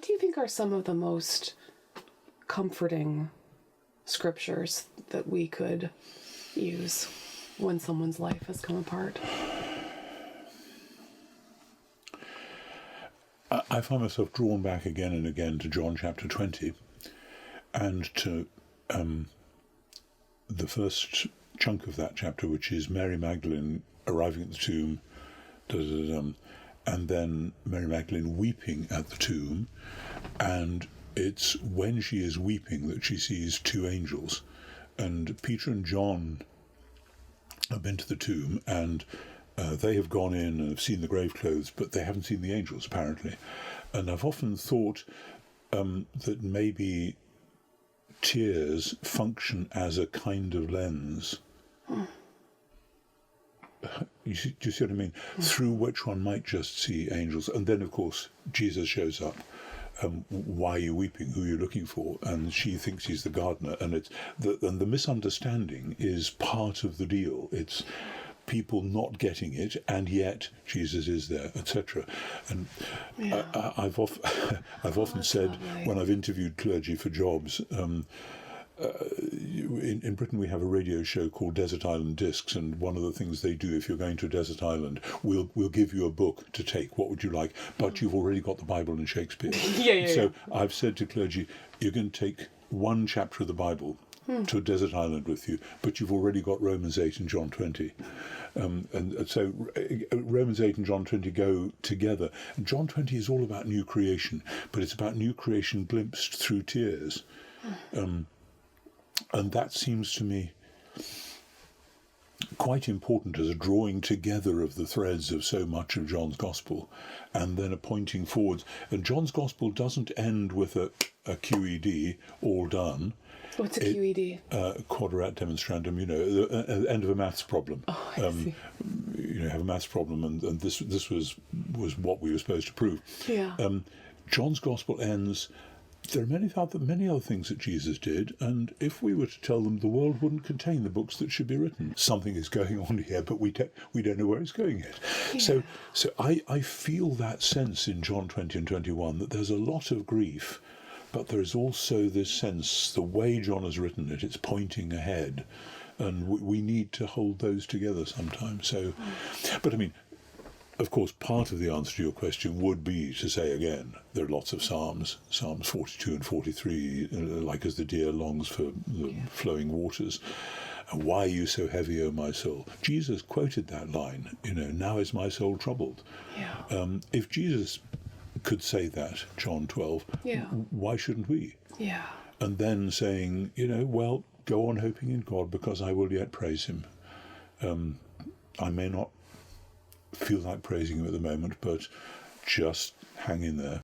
What do you think are some of the most comforting scriptures that we could use when someone's life has come apart? I find myself drawn back again and again to John chapter 20 and to the first chunk of that chapter, which is Mary Magdalene arriving at the tomb, and then Mary Magdalene weeping at the tomb, and it's when she is weeping that she sees two angels. And Peter and John have been to the tomb, and they have gone in and have seen the grave clothes, but they haven't seen the angels, apparently. And I've often thought that maybe tears function as a kind of lens. Do you see what I mean? Through which one might just see angels. And then, of course, Jesus shows up. Why are you weeping? Who are you looking for? And she thinks he's the gardener. And the misunderstanding is part of the deal. It's people not getting it, and yet Jesus is there, etc. And I've often said, when I've interviewed clergy for jobs, in Britain we have a radio show called Desert Island Discs, and one of the things they do, if you're going to a desert island, we'll give you a book to take. What would you like? But you've already got the Bible and Shakespeare. So I've said to clergy, you're going to take one chapter of the Bible to a desert island with you, but you've already got Romans 8 and John 20. And so Romans 8 and John 20 go together. And John 20 is all about new creation, but it's about new creation glimpsed through tears. And that seems to me quite important as a drawing together of the threads of so much of John's Gospel, and then a pointing forwards. And John's Gospel doesn't end with a QED, all done. What's a QED? Quadrat demonstrandum, the end of a maths problem. Oh, I see. You have a maths problem, and this was what we were supposed to prove. Yeah. John's Gospel ends. There are many other things that Jesus did, and if we were to tell them, the world wouldn't contain the books that should be written. Something is going on here, but we don't know where it's going yet. Yeah. So I feel that sense in John 20 and 21 that there's a lot of grief, but there is also this sense, the way John has written it, it's pointing ahead, and we need to hold those together sometimes. So, but I mean, of course, part of the answer to your question would be to say again, there are lots of Psalms 42 and 43, like as the deer longs for the flowing waters. And why are you so heavy, O my soul? Jesus quoted that line, now is my soul troubled. Yeah. If Jesus could say that, John 12, why shouldn't we? Yeah. And then saying, well, go on hoping in God, because I will yet praise him. I may not feel like praising him at the moment, but just hang in there.